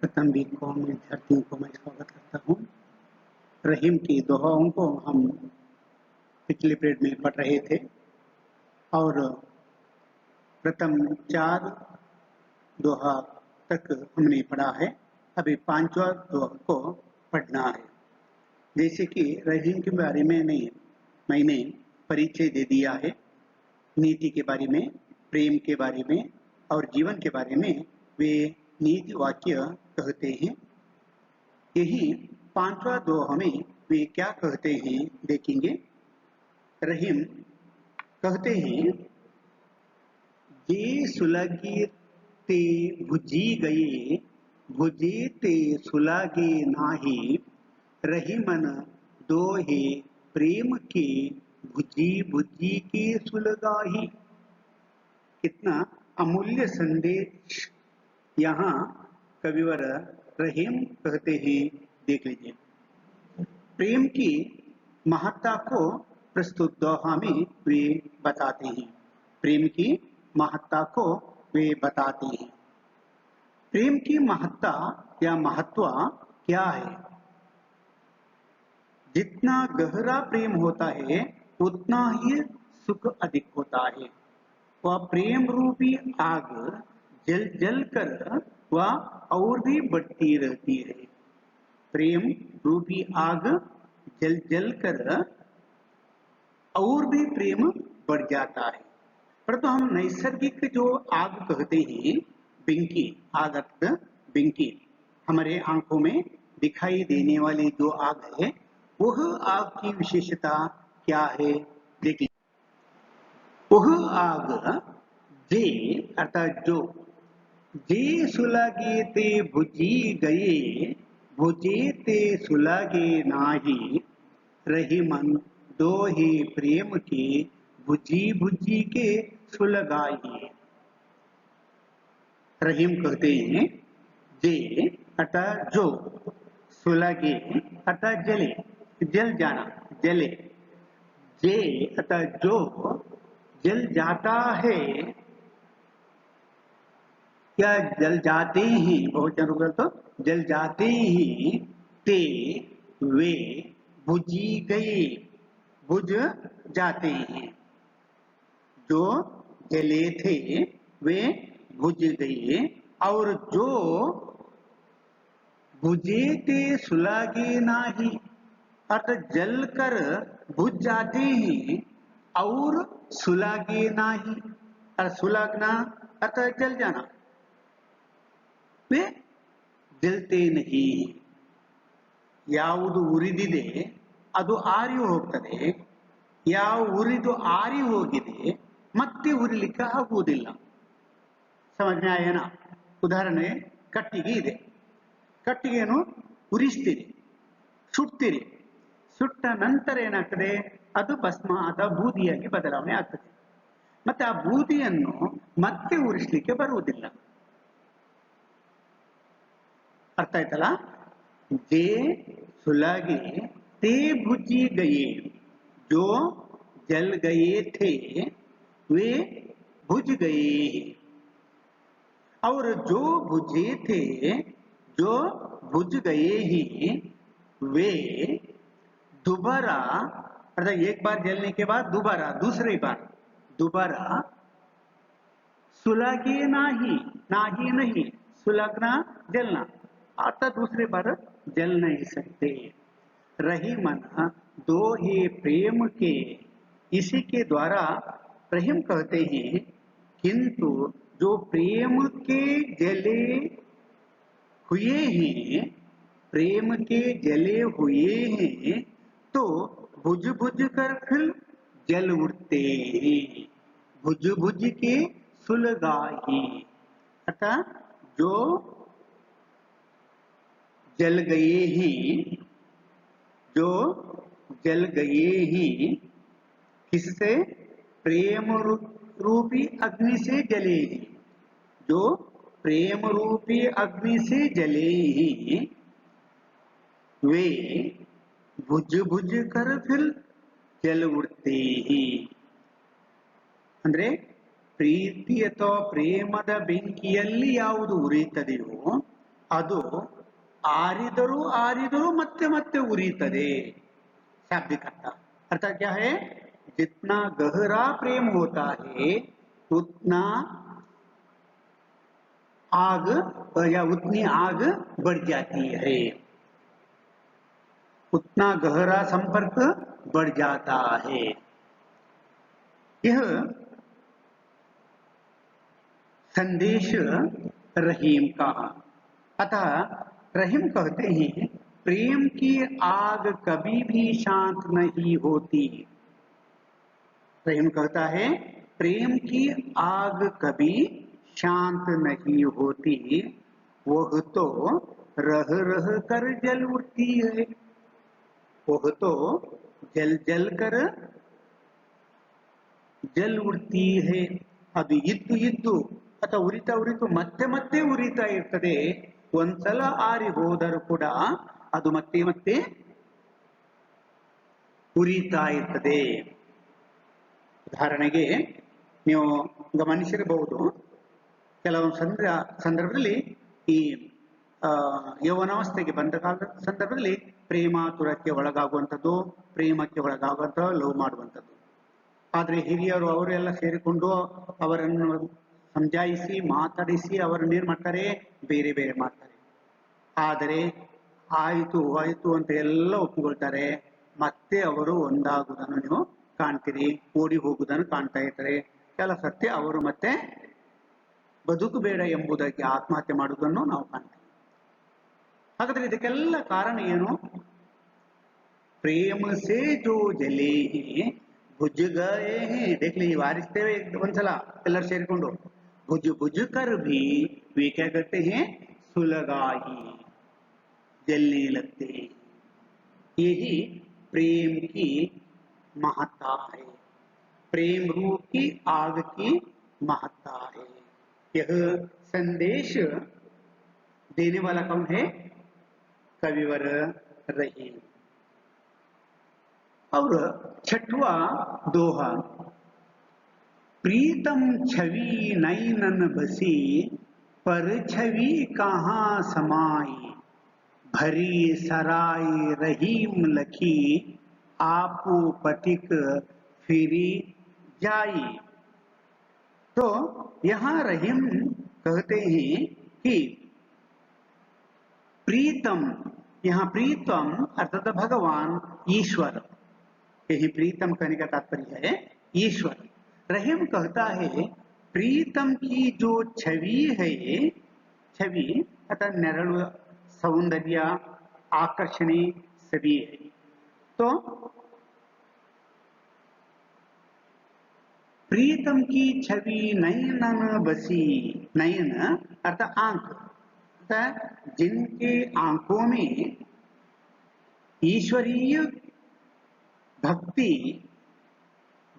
प्रथम वीक को हम विद्यार्थियों को मैं स्वागत करता हूँ। रहीम की दोहाओं को हम पिछले पीरियड में पढ़ रहे थे और प्रथम 4 दोहा तक हमने पढ़ा है। अभी 5वां दोहा को पढ़ना है। जैसे कि रहीम के बारे में मैंने परिचय दे दिया है, नीति के बारे में, प्रेम के बारे में और जीवन के बारे में वे नीति वाक्य कहते हैं। यही 5वां दोहा में वे क्या कहते हैं देखेंगे। रहीम कहते हैं, जे सुलगी ते भुजी गए, भुजे ते सुलागे नाही, रही मन दोहे प्रेम के, भुजी भुजी के सुलगाही। कितना अमूल्य संदेश यहाँ कविवर रहीम कहते हैं, देख लीजिए। प्रेम की महत्ता को प्रस्तुत दोहा में वे बताते हैं। प्रेम की महत्ता को वे बताते हैं। प्रेम की महत्ता या महत्व क्या है? जितना गहरा प्रेम होता है उतना ही सुख अधिक होता है। वह प्रेम रूपी आग जल जल कर वह और भी बढ़ती रहती है। प्रेम रूपी आग जल जल कर और भी प्रेम बढ़ जाता है। परंतु हम नैसर्गिक जो आग कहते हैं, बेंकी, आग अर्थ बेंकी, हमारे आंखों में दिखाई देने वाली जो आग है, वह आग की विशेषता क्या है देखिए। वह आग जे अर्थात जो, जे सुलगे ते भुजी गए, भुजे ते सुलगे नाही, रही मन दोहे प्रेम के, भुजी भुजी के सुलगाई। रहीम कहते हैं, जे अर्थात जो, सुलगे अर्थात जले, जल जाना, जले, जे अर्थात जो जल जाता है या जल जाते ही, बहुत जरूर तो जल जाते ही, ते वे बुझी गए, बुझ जाते हैं। जो जले थे वे बुझ गए और जो बुझे ते सुलगे नाही, अर्थात जल कर बुझ जाते हैं और सुलगे नाही, और सुलगना अर्थात जल जाना, वे ಜಲ್ತೆ ನಹಿ। ಯಾವುದು ಉರಿದಿದೆ ಅದು ಆರಿ ಹೋಗ್ತದೆ, ಯಾವ ಉರಿದು ಆರಿ ಹೋಗಿದೆ ಮತ್ತೆ ಉರಿಲಿಕ್ಕೆ ಆಗುವುದಿಲ್ಲ। ಸಮಜ್ಞೆ ಆಯನ? ಉದಾಹರಣೆ, ಕಟ್ಟಿಗೆ ಇದೆ, ಕಟ್ಟಿಗೆಯನ್ನು ಉರಿಸ್ತೀರಿ, ಸುಡ್ತೀರಿ, ಸುಟ್ಟ ನಂತರ ಏನಾಗ್ತದೆ, ಅದು ಭಸ್ಮ ಅಥವಾ ಬೂದಿಯಾಗಿ ಬದಲಾವಣೆ ಆಗ್ತದೆ। ಮತ್ತೆ ಆ ಬೂದಿಯನ್ನು ಮತ್ತೆ ಉರಿಸಲಿಕ್ಕೆ ಬರುವುದಿಲ್ಲ। अर्थ आयतला? जे सुलगे ते बुझी गए, जो जल गए थे वे बुझ गए, और जो बुझे थे, जो बुझ गए ही, वे दोबारा, अर्थात एक बार जलने के बाद दोबारा, दूसरी बार दोबारा सुलगे नाही, नाही नहीं, सुलगना जलना, अर्थात दूसरे बार जल नहीं सकते। रही मन दो ही प्रेम के, इसी के द्वारा प्रेम कहते हैं। किंतु जो प्रेम के जले हुए हैं, प्रेम के जले हुए हैं तो बुझ बुझ कर फिर जल उठते हैं, बुझ बुझ के सुलगाही। अर्थात जो जल गए ही, जो जल गए ही, किससे? प्रेम रूपी अग्नि से जले ही, जो प्रेम रूपी अग्नि से जले ही, वे बुझ बुझ कर फिर जल उठते ही। ಅಂದ್ರೆ ಪ್ರೀತಿ ಅಥವಾ ಪ್ರೇಮದ ಬೆಂಕಿಯಲ್ಲಿ ಯಾವುದು ಉರಿಯುತ್ತದೆಯೋ ಅದು ಆರಿದರೂ ಆರಿದರೂ ಮತ್ತೆ ಮತ್ತೆ ಉರಿಯುತ್ತದೆ शाब्दिक अर्थ अर्थात क्या है जितना गहरा प्रेम होता है उतना आग या उतनी आग बढ़ जाती है उतना गहरा संपर्क बढ़ जाता है यह संदेश रहीम का अतः रहीम कहते हैं प्रेम की आग कभी भी शांत नहीं होती रहीम कहता है प्रेम की आग कभी शांत नहीं होती वह तो रह रह कर जल उठती है वह तो जल जल कर जल उठती है ಅದು ಇದ್ದು ಇದ್ದು ಅಥವಾ ಉರಿತಾ ಉರಿತು ಮತ್ತೆ ಮತ್ತೆ ಉರಿತಾ ಇರ್ತದೆ ಒಂದ್ಸಲ ಆರಿ ಹೋದರೂ ಕೂಡ ಅದು ಮತ್ತೆ ಮತ್ತೆ ಉರಿತಾ ಇರ್ತದೆ ಉದಾಹರಣೆಗೆ ನೀವು ಗಮನಿಸಿರಬಹುದು ಕೆಲವೊಂದು ಸಂದರ್ಭದಲ್ಲಿ ಈ ಯೌವನಾವಸ್ಥೆಗೆ ಬಂದ ಕಾಲದ ಸಂದರ್ಭದಲ್ಲಿ ಪ್ರೇಮಾತುರಕ್ಕೆ ಒಳಗಾಗುವಂಥದ್ದು ಪ್ರೇಮಕ್ಕೆ ಒಳಗಾಗುವಂಥದ್ದು ಲವ್ ಮಾಡುವಂಥದ್ದು ಆದರೆ ಹಿರಿಯರು ಅವರೆಲ್ಲ ಸೇರಿಕೊಂಡು ಅವರನ್ನು ಸಮಜಾಯಿಸಿ ಮಾತಾಡಿಸಿ ಅವರನ್ನು ಏನ್ ಮಾಡ್ತಾರೆ ಬೇರೆ ಬೇರೆ ಮಾಡ್ತಾರೆ ಆದರೆ ಆಯಿತು ಆಯಿತು ಅಂತ ಎಲ್ಲ ಒಪ್ಪಿಕೊಳ್ತಾರೆ ಮತ್ತೆ ಅವರು ಒಂದಾಗುವುದನ್ನು ನೀವು ಕಾಣ್ತೀರಿ ಓಡಿ ಹೋಗುವುದನ್ನು ಕಾಣ್ತಾ ಇರ್ತಾರೆ ಕೆಲ ಸತ್ಯ ಅವರು ಮತ್ತೆ ಬದುಕು ಬೇಡ ಎಂಬುದಕ್ಕೆ ಆತ್ಮಹತ್ಯೆ ಮಾಡುವುದನ್ನು ನಾವು ಕಾಣ್ತೀವಿ ಹಾಗಾದ್ರೆ ಇದಕ್ಕೆಲ್ಲ ಕಾರಣ ಏನು ಪ್ರೇಮ ಸೇ ಜೋ ಜಲೇ बुझ गए हैं देख लीजिए वारिस्ते ಒಂದ್ಸಲ ಎಲ್ಲರೂ ಸೇರಿಕೊಂಡು बुझ बुझ कर भी वे क्या करते हैं सुलगाही जलने लगते हैं यही प्रेम की महत्ता है प्रेम रूप की आग की महत्ता है यह संदेश देने वाला कौन है कविवर रहीम और छठवां दोहा प्रीतम छवि नैनन बसी पर छवि कहाँ समाई भरी सराय रहीम लखी आपू पथिक फिरी जाई तो यहाँ रहीम कहते हैं कि प्रीतम यहाँ प्रीतम अर्थात भगवान ईश्वर यही प्रीतम कहने का तात्पर्य है ईश्वर रहीम कहता है प्रीतम की जो छवि है छवि अर्थात नेरಳು सौंदर्य आकर्षणी सभी है तो प्रीतम की छवि नयन बसी नयन अर्थात आंख अर्थात जिनके आंखों में ईश्वरीय भक्ति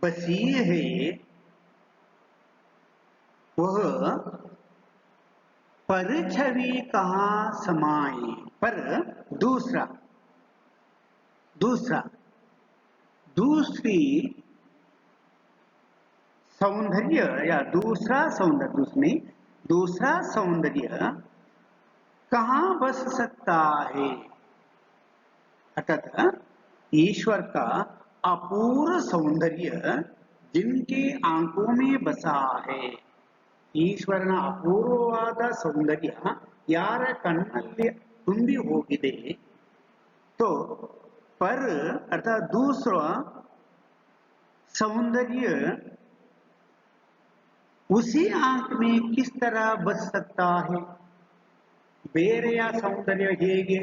बसी है वह पर छवि कहाँ समाई पर दूसरा दूसरा दूसरी सौंदर्य या दूसरा सौंदर्य उसमें दूसरा सौंदर्य कहाँ बस सकता है अर्थात ईश्वर का अपूर्व सौंदर्य जिनके आंखों में बसा है ಈಶ್ವರನ ಅಪೂರ್ವವಾದ ಸೌಂದರ್ಯ ಯಾರ ಕಣ್ಣಲ್ಲಿ ತುಂಬಿ ಹೋಗಿದೆ तो पर अर्थात दूसरा सौंदर्य उसी आंख में किस तरह बच सकता है ಬೇರೆಯ ಸೌಂದರ್ಯ ಹೇಗೆ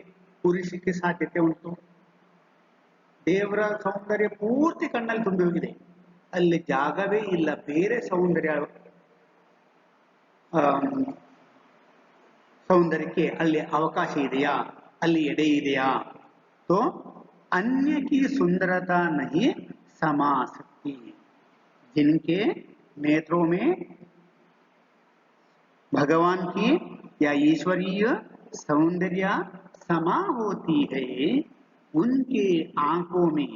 ಪುರುಷಕ್ಕೆ ಸಾಧ್ಯತೆ ಉಂಟು ದೇವರ ಸೌಂದರ್ಯ ಪೂರ್ತಿ ಕಣ್ಣಲ್ಲಿ ತುಂಬಿ ಹೋಗಿದೆ ಅಲ್ಲಿ ಜಾಗವೇ ಇಲ್ಲ ಬೇರೆ ಸೌಂದರ್ಯ सौंदर्य अल्ली अवकाश ಇದೆಯಾ ಅಲ್ಲಿ ಎಡೆ ಇದೆಯಾ तो अन्य की सुंदरता नहीं समा सकती जिनके नेत्रों में भगवान की या ईश्वरीय सौंदर्य समा होती है उनके आंखों में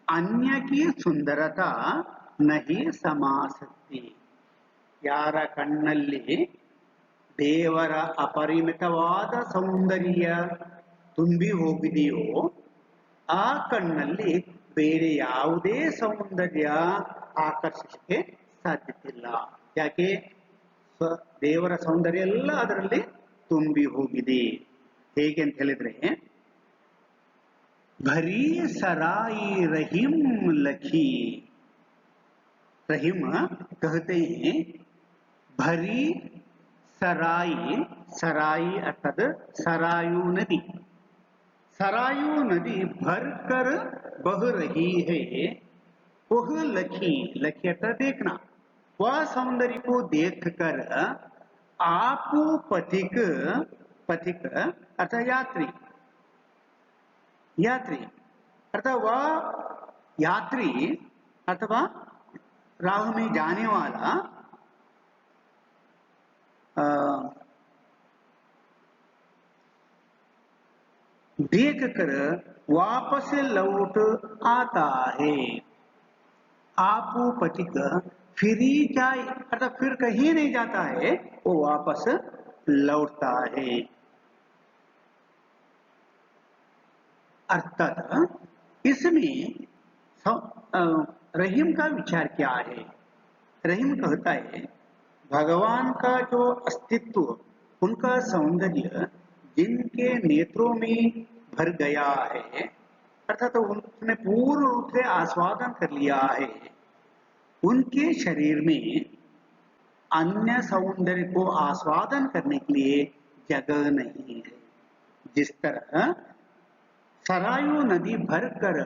अन्य की सुंदरता नहीं समा सकती यार कण्णल्ली ದೇವರ ಅಪರಿಮಿತವಾದ ಸೌಂದರ್ಯ ತುಂಬಿ ಹೋಗಿದೆಯೋ ಆ ಕಣ್ಣಲ್ಲಿ ಬೇರೆ ಯಾವುದೇ ಸೌಂದರ್ಯ ಆಕರ್ಷಿಸಕ್ಕೆ ಸಾಧ್ಯವಿಲ್ಲ. ಯಾಕೆ? ದೇವರ ಸೌಂದರ್ಯ ಎಲ್ಲ ಅದರಲ್ಲಿ ತುಂಬಿ ಹೋಗಿದೆ. ಹೇಗೆ ಅಂತ ಹೇಳಿದ್ರೆ, ಭರಿ सराई रहीम लखी, रहीम कहते हैं भरी सराई, सराई अर्थात सरायू नदी, सरायू नदी भर कर बह रही है, वह लखी, लखी अर्थात देखना, वह सौंदर्य को देखकर आप पथिक, पथिक अर्थात यात्री, यात्री अर्थात वह यात्री अथवा राह में जाने वाला देख कर वापस लौट आता है. आप पथिक फिर ही जाए अर्थात फिर कहीं नहीं जाता है, वो वापस लौटता है. अर्थात इसमें रहीम का विचार क्या है? रहीम कहता है भगवान का जो अस्तित्व, उनका सौंदर्य जिनके नेत्रों में भर गया है, अर्थात उन्होंने पूर्ण रूप से आस्वादन कर लिया है, उनके शरीर में अन्य सौंदर्य को आस्वादन करने के लिए जगह नहीं है. जिस तरह सरायू नदी भरकर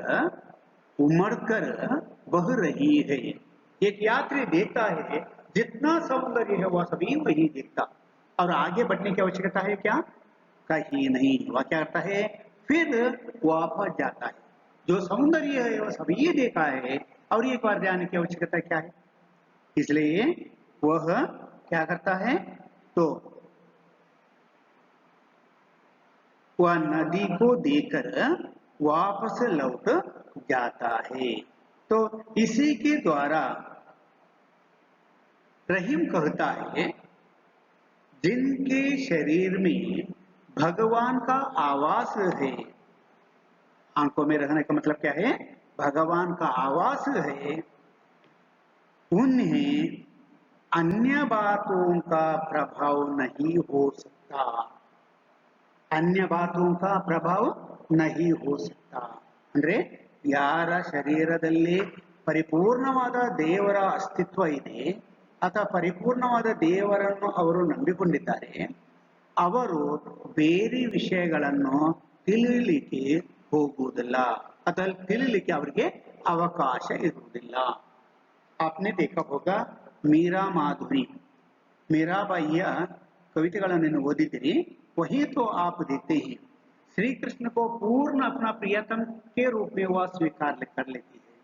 उमड़कर बह रही है, एक यात्री देखता है जितना सौंदर्य है वह सभी वही देखता, और आगे बढ़ने की आवश्यकता है क्या? कहीं नहीं. वह क्या करता है? फिर वापस जाता है. जो सौंदर्य है वह सभी देखा है, और एक बार जाने की आवश्यकता क्या है? इसलिए वह क्या करता है? तो वह नदी को देखकर वापस लौट जाता है. तो इसी के द्वारा रहीम कहता है जिनके शरीर में भगवान का आवास है, आंखों में रहने का मतलब क्या है? भगवान का आवास है, उन्हें अन्य बातों का प्रभाव नहीं हो सकता. अन्य बातों का प्रभाव नहीं हो सकता ಅಂದ್ರೆ ಯಾರ ಶರೀರದಲ್ಲಿ ಪರಿಪೂರ್ಣವಾದ ದೇವರ ಅಸ್ತಿತ್ವ ಇದೆ ಅಥವಾ ಪರಿಪೂರ್ಣವಾದ ದೇವರನ್ನು ಅವರು ನಂಬಿಕೊಂಡಿದ್ದಾರೆ, ಅವರು ಬೇರೆ ವಿಷಯಗಳನ್ನು ತಿಳಿಯಲಿಕ್ಕೆ ಹೋಗುವುದಿಲ್ಲ ಅಥವಾ ತಿಳಿಯಲಿಕ್ಕೆ ಅವರಿಗೆ ಅವಕಾಶ ಇರುವುದಿಲ್ಲ. आपने देखा होगा मीरा माधुरी, मीराबाईಯ ಕವಿತೆಗಳನ್ನು ಓದಿದಿರಿ. वही तो आप देखते हैं श्री कृष्ण को पूर्ण अपना प्रियतम के रूप में वह स्वीकार कर लेती है.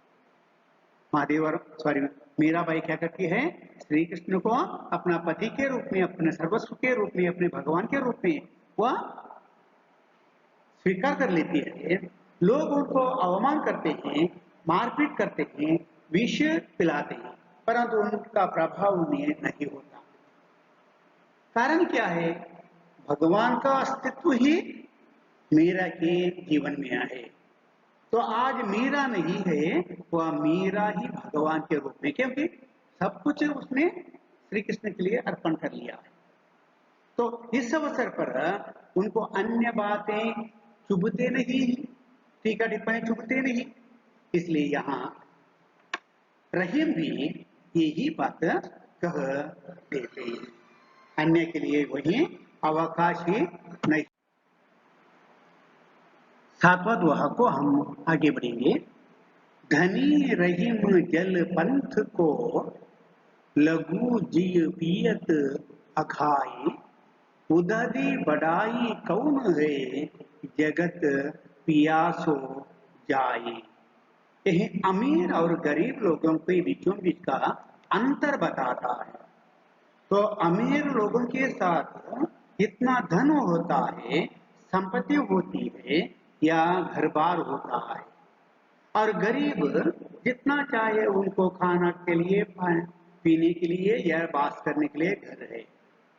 महादेवर सॉरी मीराबाई क्या करती है? श्री कृष्ण को अपना पति के रूप में, अपने सर्वस्व के रूप में, अपने भगवान के रूप में वह स्वीकार कर लेती है. लोग उनको अवमान करते हैं, मारपीट करते हैं, विष पिलाते हैं, परंतु उनका प्रभाव उन्हें नहीं होता. कारण क्या है? भगवान का अस्तित्व ही मीरा के जीवन में है. तो आज मीरा नहीं है, वह मीरा ही भगवान के रूप में, क्योंकि सब कुछ उसने श्री कृष्ण के लिए अर्पण कर लिया है. तो इस अवसर पर उनको अन्य बातें चुभते नहीं, टीका टिप्पणी चुभते नहीं. इसलिए यहाँ रहीम भी यही बात कह देते हैं, अन्य के लिए वही अवकाश ही नहीं. सातवां दोहा को हम आगे बढ़ेंगे. धनी रहीम जल पंथ को लघु जिय पियत अखाई, उदरी बढ़ाई कौन है जगत पियासो जाए. यह अमीर और गरीब लोगों के बीचों बीच का अंतर बताता है. तो अमीर लोगों के साथ जितना धन होता है, संपत्ति होती है या घर बार होता है, और गरीब जितना चाहे उनको खाना के लिए, पीने के लिए या वास करने के लिए घर है,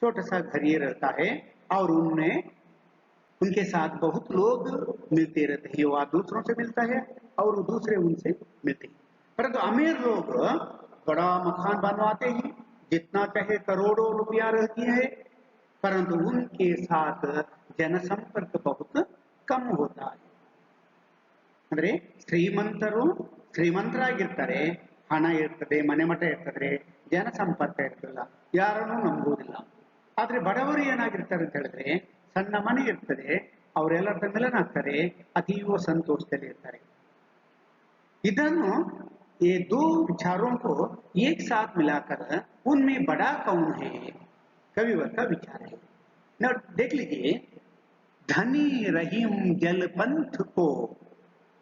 छोटा सा घर ये रहता है और उनमें उनके साथ बहुत लोग मिलते रहते हैं। वह दूसरों से मिलता है और दूसरे उनसे मिलते हैं। परंतु अमीर लोग बड़ा मकान बनवाते हैं, जितना चाहे करोड़ों रुपया रहती है, परंतु उनके साथ जनसंपर्क बहुत कम होता है। ಅಂದ್ರೆ ಶ್ರೀಮಂತರು ಶ್ರೀಮಂತರಾಗಿರ್ತಾರೆ, ಹಣ ಇರ್ತದೆ, ಮನೆ ಮಠ ಇರ್ತದೆ, ಜನಸಂಪರ್ಕ ಇರ್ತಲ್ಲ, ಯಾರನ್ನೂ ನಂಬುವುದಿಲ್ಲ. ಆದ್ರೆ ಬಡವರು ಏನಾಗಿರ್ತಾರೆ ಅಂತ ಹೇಳಿದ್ರೆ ಸಣ್ಣ ಮನೆ ಇರ್ತದೆ, ಅವರೆಲ್ಲರ ಮಿಲನಾಗ್ತಾರೆ, ಅತೀವ ಸಂತೋಷದಲ್ಲಿ ಇರ್ತಾರೆ. ಇದನ್ನು ये दो विचारों को एक साथ मिलाकर उनमें बड़ा कौन है, कविवर का विचार है. न देख लीजिए, धनी रहीम जल पंथ को,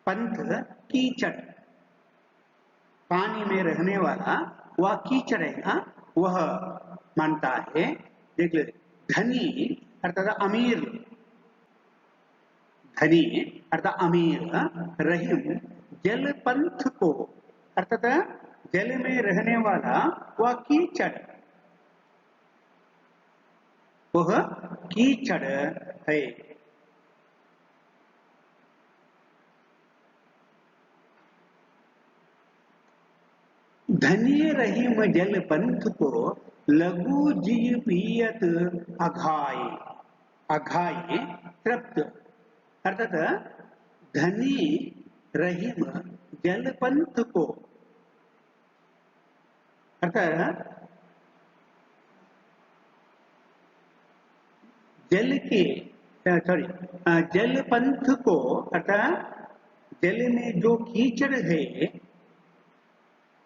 पंथ कीचड़, पानी में रहने वाला वह कीचड़ है ना, वह मानता है. देख लीजिए, धनी अर्थात अमीर, धनी अर्थात अमीर, रहीम जल पंथ को अर्थात जल में रहने वाला वह कीचड़, वह कीचड़ है. धनी रहीम जल पंथ को लघु जीव पियत अघाय, अघाय तृप्त अर्थात धनी रहीम जल पंथ को अर्थात जल के सॉरी जल पंथ को अर्थात जल में जो कीचड़ है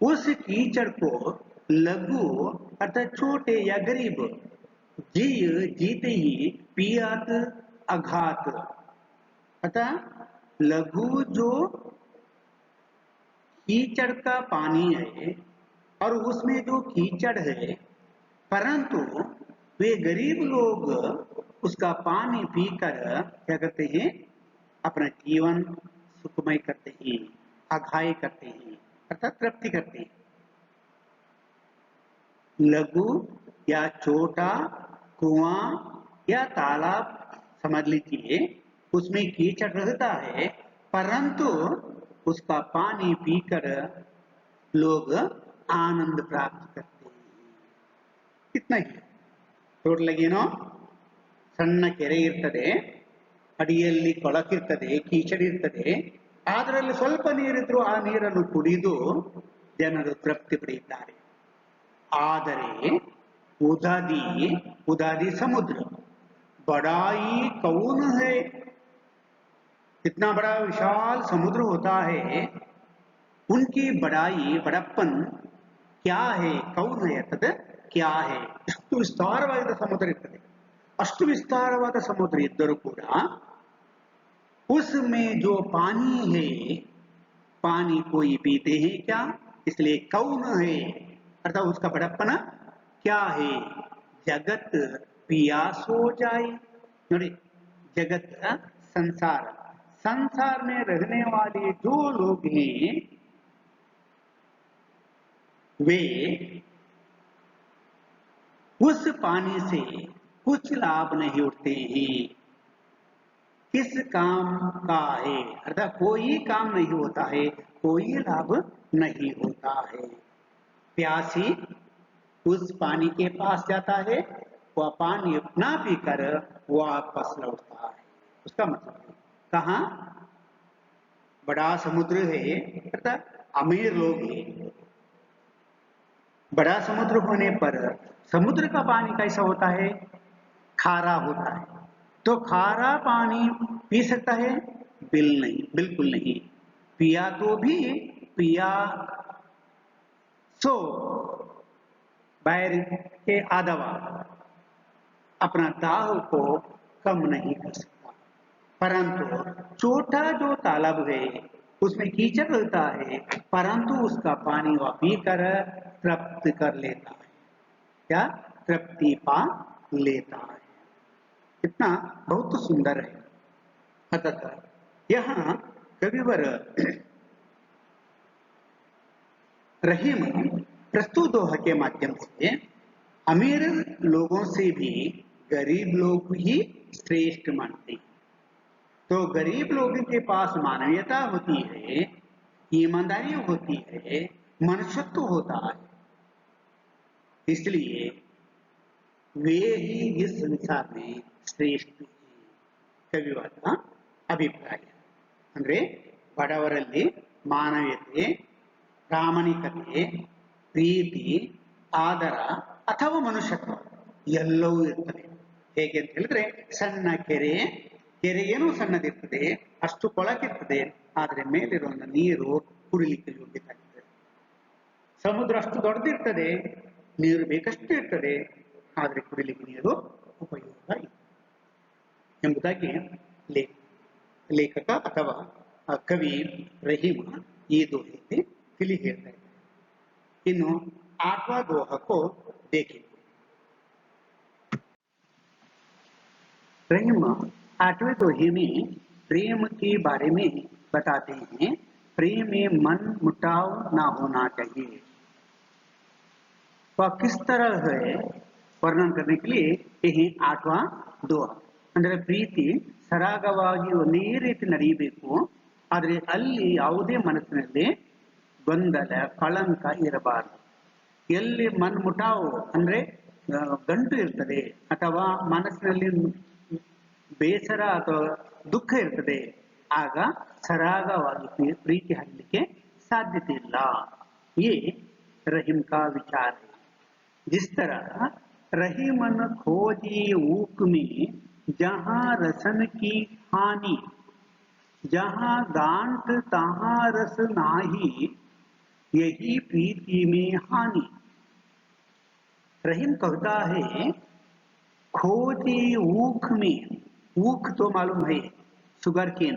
उस कीचड़ को लघु अर्थात छोटे या गरीब जीव जीते ही पियात अघात अर्थात लघु जो कीचड़ का पानी है और उसमें जो कीचड़ है, परंतु वे गरीब लोग उसका पानी पीकर क्या करते हैं, अपना जीवन सुखमय करते हैं, अघाय करते हैं अर्थात तृप्ति करते हैं. लघु या छोटा कुआं या तालाब समझ लीजिए, उसमें कीचड़ रहता है, परंतु उसका पानी पीकर लोग आनंद प्राप्त करते हैं. इतना ही ಟೋಟಲಾಗೇನೋ ಸಣ್ಣ ಕೆರೆ ಇರ್ತದೆ, ಅಡಿಯಲ್ಲಿ ಕೊಳಕಿರ್ತದೆ, ಕೀಚಡಿ ಇರ್ತದೆ, ಅದರಲ್ಲಿ ಸ್ವಲ್ಪ ನೀರಿದ್ರು ಆ ನೀರನ್ನು ಕುಡಿದು ಜನರು ತೃಪ್ತಿ ಪಡೆಯುತ್ತಾರೆ. ಆದರೆ ಉದಾದಿ उदादी समुद्र बड़ाई कौन है, इतना बड़ा विशाल समुद्र होता है, उनकी बड़ाई बड़प्पन क्या है, कौन है अर्थात क्या है. ಇಷ್ಟು ವಿಸ್ತಾರವಾದ ಸಮುದ್ರ ಇರ್ತದೆ, ಅಷ್ಟು ವಿಸ್ತಾರವಾದ ಸಮುದ್ರ ಇದ್ದರೂ ಕೂಡ उसमें जो पानी है, पानी कोई पीते हैं क्या, इसलिए कौन है अर्थात उसका बड़प्पन क्या है. जगत पियास हो जाए, जगत संसार, संसार में रहने वाले जो लोग हैं वे उस पानी से कुछ लाभ नहीं उठते हैं. किस काम का है अर्थात कोई काम नहीं होता है, कोई लाभ नहीं होता है. प्यासी उस पानी के पास जाता है, वह पानी अपना पीकर वापस लौटता है. उसका मतलब है कहाँ बड़ा समुद्र है अर्थात अमीर लोग हैं, बड़ा समुद्र होने पर समुद्र का पानी कैसा होता है, खारा होता है. तो खारा पानी पी सकता है, बिल्कुल नहीं. पिया तो भी पिया सो बैर के आदवा अपना दाह को कम नहीं कर सकता. परंतु छोटा जो तालाब है उसमें कीचड़ रहता है, परंतु उसका पानी वह पीकर तृप्त कर लेता है, क्या तृप्ति पा लेता है. इतना बहुत सुंदर है. अतः यहाँ कविवर रहीम प्रस्तुत दोहा के माध्यम से अमीर लोगों से भी गरीब लोग ही श्रेष्ठ मानते हैं। तो गरीब लोगों के पास मानवीयता होती है, ईमानदारी होती है, मनुष्यत्व होता है, इसलिए वे ही इस संसार में श्रेष्ठ हैं। ಕವಿವಾದ ಅಭಿಪ್ರಾಯ ಅಂದ್ರೆ ಬಡವರಲ್ಲಿ ಮಾನವೀಯತೆ, ಪ್ರಾಮಾಣಿಕತೆ, ಪ್ರೀತಿ, ಆದರ ಅಥವಾ ಮನುಷ್ಯತ್ವ ಎಲ್ಲವೂ ಇರ್ತದೆ. ಹೇಗೆ ಅಂತ ಹೇಳಿದ್ರೆ, ಸಣ್ಣ ಕೆರೆಯೇನೂ ಸಣ್ಣದಿರ್ತದೆ, ಅಷ್ಟು ಕೊಳಕಿರ್ತದೆ, ಆದರೆ ಮೇಲಿರುವ ನೀರು ಕುಡಿಲಿಕ್ಕೆ ಯೋಗ್ಯವಾಗಿರ್ತದೆ. ಸಮುದ್ರ ಅಷ್ಟು ದೊಡ್ಡದಿರ್ತದೆ, ನೀರು ಬೇಕಷ್ಟು ಇರ್ತದೆ, ಆದರೆ ಕುಡಿಲಿಕ್ಕೆ ನೀರು ಉಪಯೋಗ ಇಲ್ಲ ಎಂಬುದಾಗಿ ಲೇಖಕ ಅಥವಾ ಕವಿ ರಹೀಮ ಈ ದೋಹೆಗೆ ತಿಳಿ ಹೇಳ್ತಾ ಇದ್ದಾರೆ. ಇನ್ನು 8वां दोहा को देखें। रहीम 8वें दोहे में प्रेम के बारे में बताते हैं। प्रेम में मन मुटाव ना होना चाहिए। तो किस तरह है वर्णन करने के लिए यही 8वां दोहा ಅಂದ್ರೆ ಪ್ರೀತಿ ಸರಾಗವಾಗಿ ಒಂದೇ ರೀತಿ ನಡೆಯಬೇಕು, ಆದರೆ ಅಲ್ಲಿ ಯಾವುದೇ ಮನಸ್ಸಿನಲ್ಲಿ ಗೊಂದಲ, ಕಳಂಕ ಇರಬಾರದು. ಎಲ್ಲಿ ಮನ್ಮುಟಾವು ಅಂದ್ರೆ ಗಂಟು ಇರ್ತದೆ ಅಥವಾ ಮನಸ್ಸಿನಲ್ಲಿ ಬೇಸರ ಅಥವಾ ದುಃಖ ಇರ್ತದೆ, ಆಗ ಸರಾಗವಾಗಿ ಪ್ರೀತಿ ಹರಲಿಕ್ಕೆ ಸಾಧ್ಯತೆ ಇಲ್ಲ. ये रहीम का विचार है। जिस तरह रहीमन खोजी ऊक में जहां रसन की हानि, जहां गांठ तहां रस नाही, यही प्रीति में हानि। रहीम कहता है, खोजी ऊख में, ऊख तो मालूम है सुगर केन,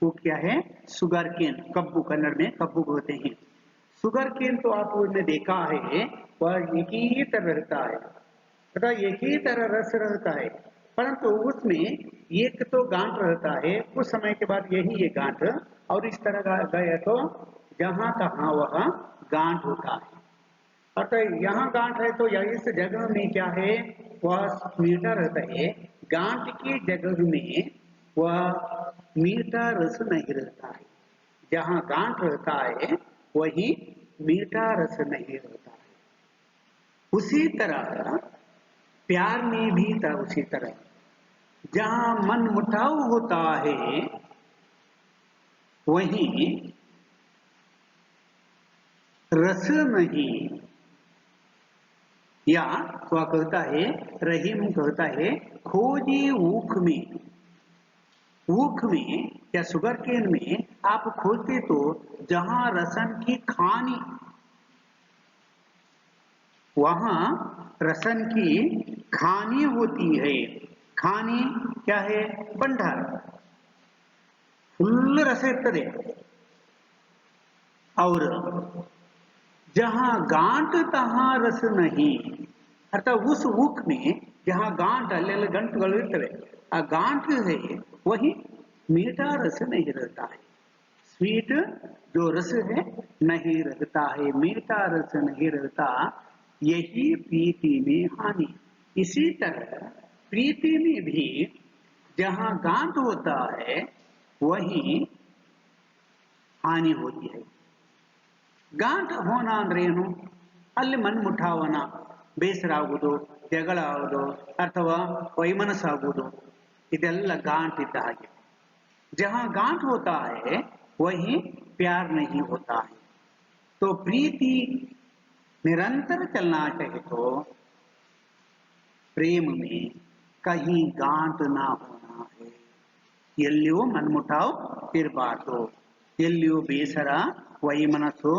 ऊख क्या है? सुगर केन, कब्बू, कन्नड़ में कब्बू होते हैं। सुगर केन तो आपने देखा है, वह एक ही तरह रहता है तथा एक ही तरह रस रहता है, परंतु उसमें एक तो गांठ रहता है, कुछ समय के बाद यही ये गांठ और इस तरह गए तो जहां तहां वह गांठ होता है। अर्थात यहाँ गांठ है तो इस जगह में क्या है, वह मीठा रहता है, गांठ की जगह में वह मीठा रस नहीं रहता है। जहां गांठ रहता है वही मीठा रस नहीं रहता है। उसी तरह प्यार में भी उसी तरह जहां मन मुटाव होता है वहीं रस नहीं, या वह कहता है, रहीम कहता है, खोजी ऊख में, ऊख में या सुगर केन में आप खोजते तो जहां रसन की खानी, वहां रसन की खानी होती है। खानी क्या है? भंडार, फुल रस इರ್ತದೆ। और जहां गांठ तहां रस नहीं, अर्थात उस ऊख में जहां गांठ अल्लेल गंटुಗಳು ಇರ್ತವೆ, ಆ गांठ है वही मीठा रस नहीं रहता है। स्वीट जो रस है नहीं रहता है, मीठा रस नहीं रहता, यही प्रीति में हानि। इसी तरह प्रीति में भी जहां गांठ होता है वही हानि होती है। गांठ होना ಅಂದ್ರೆ ಏನು? ಅಲ್ಲಿ ಮನ್ಮುಠಾವನ, ಬೇಸರ ಆಗುವುದು, ಜಗಳ ಆಗುವುದು ಅಥವಾ ವೈಮನಸ್ಸಾಗುವುದು, ಇದೆಲ್ಲ गांठ ಇದ್ದ ಹಾಗೆ। जहां गांठ होता है वही प्यार नहीं होता है। तो प्रीति निरंतर चलना चाहिए, तो प्रेम में कहीं गांठ ना होना है। ಎಲ್ಲಿಯೂ ಮನ್ಮುಟಾವ್ ಇರಬಾರ್ದು, ಎಲ್ಲಿಯೂ ಬೇಸರ, ವೈಮನಸ್ಸು,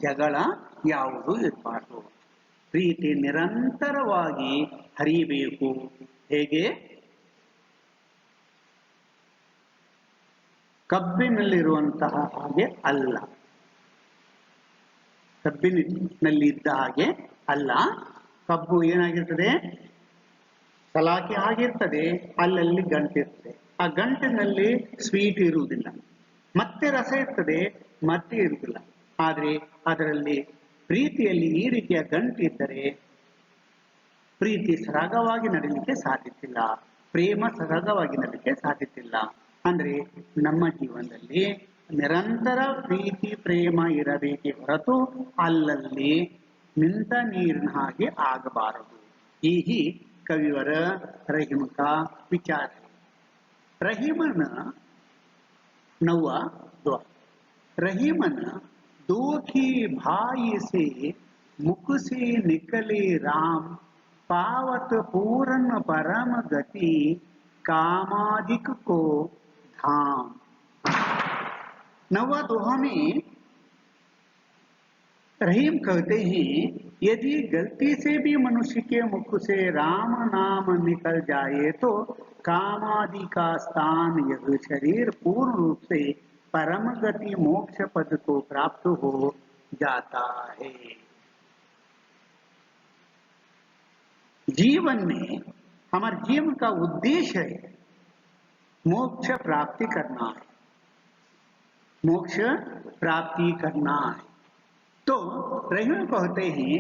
ಜಗಳ ಯಾವುದೂ ಇರಬಾರ್ದು. ಪ್ರೀತಿ ನಿರಂತರವಾಗಿ ಹರಿಯಬೇಕು. ಹೇಗೆ? ಕಬ್ಬಿನಲ್ಲಿರುವಂತಹ ಹಾಗೆ ಅಲ್ಲ, ಕಬ್ಬಿನಲ್ಲಿ ಇದ್ದ ಹಾಗೆ ಅಲ್ಲ. ಕಬ್ಬು ಏನಾಗಿರ್ತದೆ? ಸಲಾಕೆ ಆಗಿರ್ತದೆ, ಅಲ್ಲಲ್ಲಿ ಗಂಟಿರ್ತದೆ. ಆ ಗಂಟಿನಲ್ಲಿ ಸ್ವೀಟ್ ಇರುವುದಿಲ್ಲ, ಮತ್ತೆ ರಸ ಇರ್ತದೆ, ಮತ್ತೆ ಇರುವುದಿಲ್ಲ. ಆದರೆ ಅದರಲ್ಲಿ ಪ್ರೀತಿಯಲ್ಲಿ ಈ ರೀತಿಯ ಗಂಟಿದ್ದರೆ ಪ್ರೀತಿ ಸರಾಗವಾಗಿ ನಡೀಲಿಕ್ಕೆ ಸಾಧ್ಯತಿಲ್ಲ, ಪ್ರೇಮ ಸರಾಗವಾಗಿ ನಡೀಲಿಕ್ಕೆ ಸಾಧ್ಯತಿಲ್ಲ. ಅಂದ್ರೆ ನಮ್ಮ ಜೀವನದಲ್ಲಿ ನಿರಂತರ ಪ್ರೀತಿ ಪ್ರೇಮ ಇರಬೇಕೆ ಹೊರತು ಅಲ್ಲಲ್ಲಿ ನಿಂತ ನೀರಿನ ಹಾಗೆ ಆಗಬಾರದು. ಈ ಕವಿಯವರ ರಹಿಮಕ ವಿಚಾರ. रहीमन नौवा दुआ। रहीमन दो की भाई से मुख से निकले राम, पावत पूर्ण परम गति कामादिक को धाम। नौवा दोहा में रहीम कहते हैं, यदि गलती से भी मनुष्य के मुख से राम नाम निकल जाए तो कामादि का स्थान यह शरीर पूर्ण रूप से परम गति मोक्ष पद को प्राप्त हो जाता है। जीवन में हमारे जीवन का उद्देश्य है मोक्ष प्राप्ति करना है, मोक्ष प्राप्ति करना है। तो रहीम कहते हैं,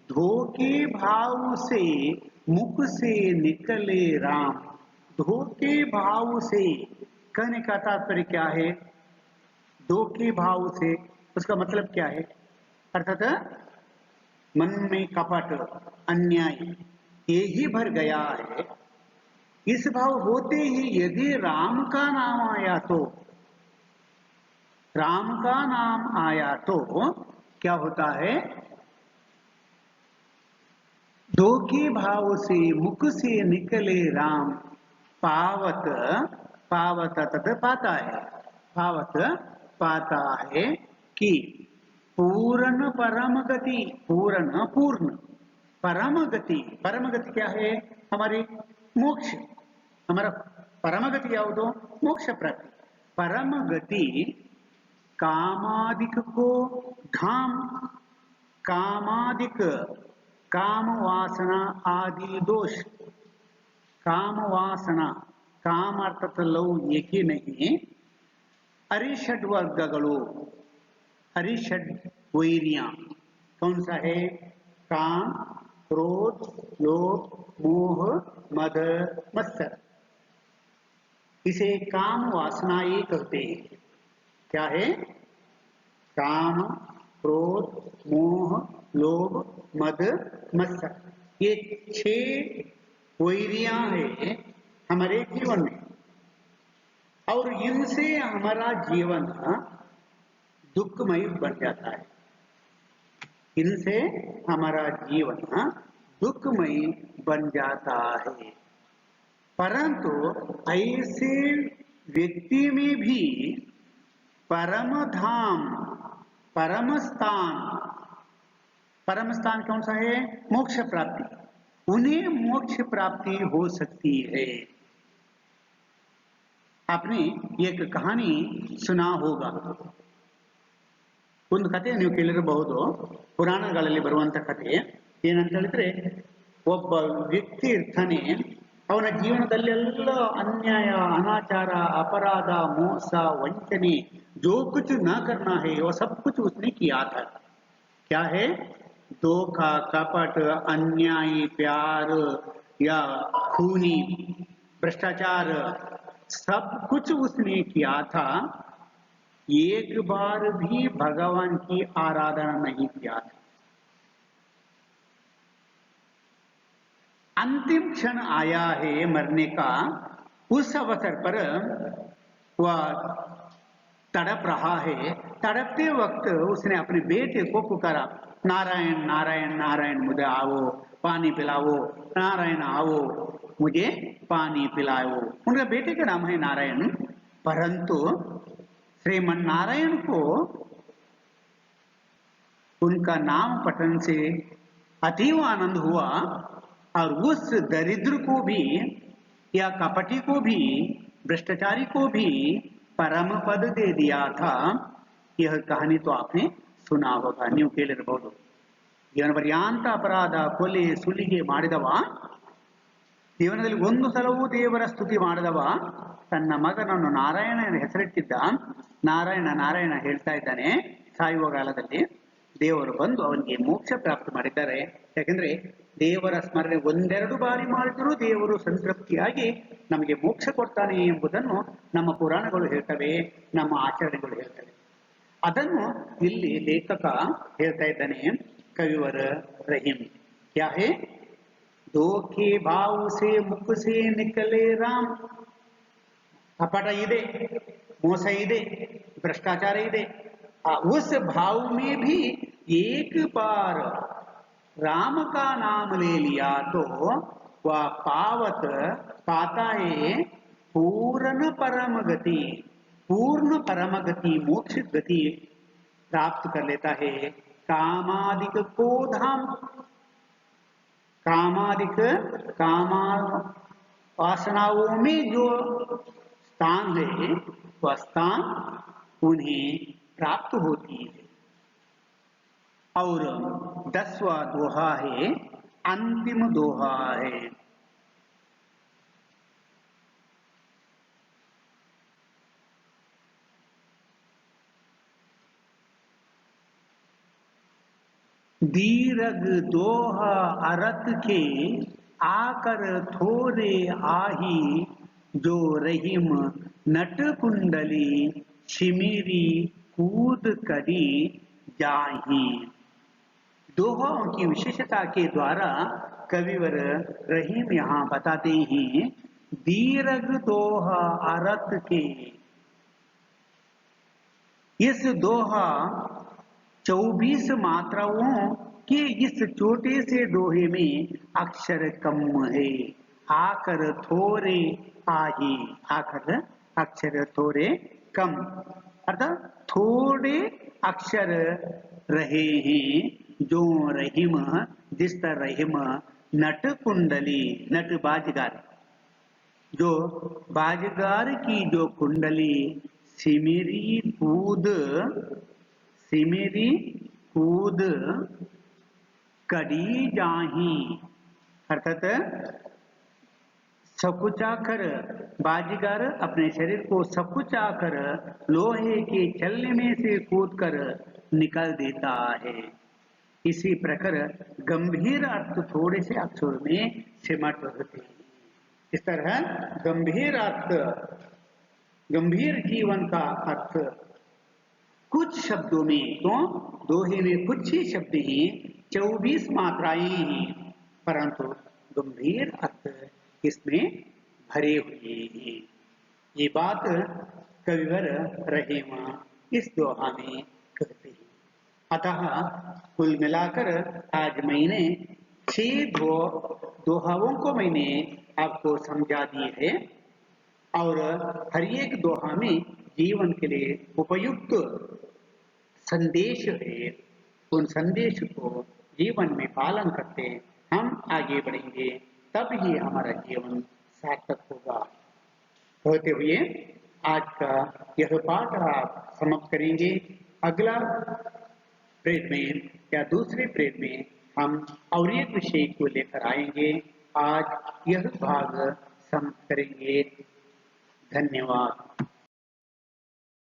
धोखे भाव से मुख से निकले राम। धोखे भाव से कहने का तात्पर्य क्या है? धोखे भाव से उसका मतलब क्या है? अर्थात मन में कपट अन्याय यही भर गया है। इस भाव होते ही यदि राम का नाम आया तो, राम का नाम आया तो क्या होता है? धोखे भाव से मुख से निकले राम, पावत पावत तद पाता है, पावत पाता है कि पूर्ण परम गति, पूर्ण पूर्ण परम गति। परम गति क्या है? हमारी मोक्ष। हमारा परम गति याವುದು? मोक्ष प्राप्ति। परम गति कामादिक को धाम। कामादिक काम वासना आदि दोष। काम वासना, काम अर्थात लव एक ही नहीं, अरिषड वर्गಗಳು, अरिषड वैरियां कौन सा है? काम, क्रोध, लोभ, मोह, मद, मत्सर। इसे काम वासना ये कहते हैं। क्या है? काम, क्रोध, मोह, लोभ, मद, मत्सर। ये 6 वैरियां हैं हमारे जीवन में, और इनसे हमारा जीवन दुखमय बन जाता है। इनसे हमारा जीवन दुखमय बन जाता है। परंतु ऐसे व्यक्ति में भी परम धाम, परम स्थान, परम स्थान कौन सा है? मोक्ष प्राप्ति। उन्हें मोक्ष प्राप्ति हो सकती है। आपने एक कहानी सुना होगा, ಒಂದು ಕಥೆ ನೀವು ಕೇಳಿರಬಹುದು, ಪುರಾಣಗಳಲ್ಲಿ ಬರುವಂತ ಕಥೆ. ಏನಂತ ಹೇಳಿದ್ರೆ, ಒಬ್ಬ ವ್ಯಕ್ತಿ ಇರ್ತಾನೆ, ಅವನ ಜೀವನದಲ್ಲೆಲ್ಲ ಅನ್ಯಾಯ, ಅನಾಚಾರ, ಅಪರಾಧ, ಮೋಸ, ವಂಚನೆ, जो कुछ न करना है वो सब कुछ उसने किया था। क्या है? धोखा, कपट, अन्याय, प्यार या खूनी, भ्रष्टाचार, सब कुछ उसने किया था। एक बार भी भगवान की आराधना नहीं किया था। अंतिम क्षण आया है मरने का, उस अवसर पर वह तड़प रहा है। तड़पते वक्त उसने अपने बेटे को पुकारा, नारायण नारायण नारायण मुझे आओ, पानी पिलाओ, नारायण आओ मुझे पानी पिलाओ। उनके बेटे का नाम है नारायण। परंतु श्रीमन नारायण को उनका नाम पठन से अतीव आनंद हुआ, और उस दरिद्र को भी या कपटी को भी, भ्रष्टाचारी को भी परम पद दे दिया था। यह कहानी तो आपने सुना होगा, ನೀವು ಕೇಳಿರಬಹುದು. ಜೀವನ ಪರ್ಯಾಂತ ಅಪರಾಧ, ಕೊಲೆ, ಸುಲಿಗೆ ಮಾಡಿದವ, ಜೀವನದಲ್ಲಿ ಒಂದು ಸಲವೂ ದೇವರ ಸ್ತುತಿ ಮಾಡಿದವ, ತನ್ನ ಮಗನನ್ನು ನಾರಾಯಣನ ಹೆಸರಿಟ್ಟಿದ್ದ. ನಾರಾಯಣ ನಾರಾಯಣ ಹೇಳ್ತಾ ಇದ್ದಾನೆ. ಸಾಯುವ ಕಾಲದಲ್ಲಿ ದೇವರು ಬಂದು ಅವನಿಗೆ ಮೋಕ್ಷ ಪ್ರಾಪ್ತಿ ಮಾಡಿದ್ದಾರೆ. ಯಾಕೆಂದ್ರೆ ದೇವರ ಸ್ಮರಣೆ ಒಂದೆರಡು ಬಾರಿ ಮಾಡಿದರೂ ದೇವರು ಸಂತೃಪ್ತಿಯಾಗಿ ನಮಗೆ ಮೋಕ್ಷ ಕೊಡ್ತಾನೆ ಎಂಬುದನ್ನು ನಮ್ಮ ಪುರಾಣಗಳು ಹೇಳ್ತವೆ, ನಮ್ಮ ಆಚರಣೆಗಳು ಹೇಳ್ತವೆ. ಅದನ್ನು ಇಲ್ಲಿ ಲೇಖಕ ಹೇಳ್ತಾ ಇದ್ದಾನೆ, ಕವಿವರ ರहीम. क्या है? धोखे भाव से मुख से निकले राम. ಕಪಟ ಇದೆ, ಮೋಸ ಇದೆ, ಭ್ರಷ್ಟಾಚಾರ ಇದೆ. उस भाव में भी एक बार राम का नाम ले लिया तो वह पावत पाता है पूर्ण परम गति, पूर्ण परम गति, मोक्ष गति प्राप्त कर लेता है. कामादिक को धाम, कामादिक कामा वासनाओं में जो स्थान है वह स्थान उन्हें प्राप्त होती है. और 10वां दोहा है, अंतिम दोहा है. दीरग दोहा अरत के आकर थोरे आही, जो रहीम नट कुंडली शिमिरी कूद करी जाही. दोहों की विशेषता के द्वारा कविवर रहीम यहाँ बताते हैं, दीरग दोहा अरत के. इस दोहा 24 मात्राओं के इस छोटे से दोहे में अक्षर कम है. आकर थोरे आही, आकर अक्षर थोड़े कम, अर्थात थोड़े अक्षर रहे हैं. जो रहीम, जिस तरह रहीम नट कुंडली, नट बाजगार, जो बाजगार की जो कुंडली सिमेरी कूद, सिमेरी कूद कड़ी जाही, अर्थात सकुचाकर, बाजीगर अपने शरीर को सकुचाकर लोहे के छलने में से कूदकर निकल देता है. इसी प्रकार गंभीर अर्थ थोड़े से अक्षर में सिमट होते हैं. इस तरह गंभीर अर्थ, गंभीर जीवन का अर्थ कुछ शब्दों में, तो दोहे में कुछ ही शब्द ही 24 मात्राएं हैं, परंतु गंभीर अर्थ इसमें भरे हुए हैं. ये बात कविवर रहीम इस दोहा में कहते हैं. अतः कुल मिलाकर आज मैंने 6 दोहाओं को मैंने आपको समझा दिए है, और हर एक दोहा में जीवन के लिए उपयुक्त संदेश है. उन संदेश को जीवन में पालन करते हम आगे बढ़ेंगे, तब ही हमारा जीवन सार्थक होगा. होते हुए आज का यह पाठ आप समाप्त करेंगे. अगला प्रेड में या दूसरे प्रेड में हम और एक विषय को लेकर आएंगे. आज यह भाग समाप्त करेंगे. धन्यवाद.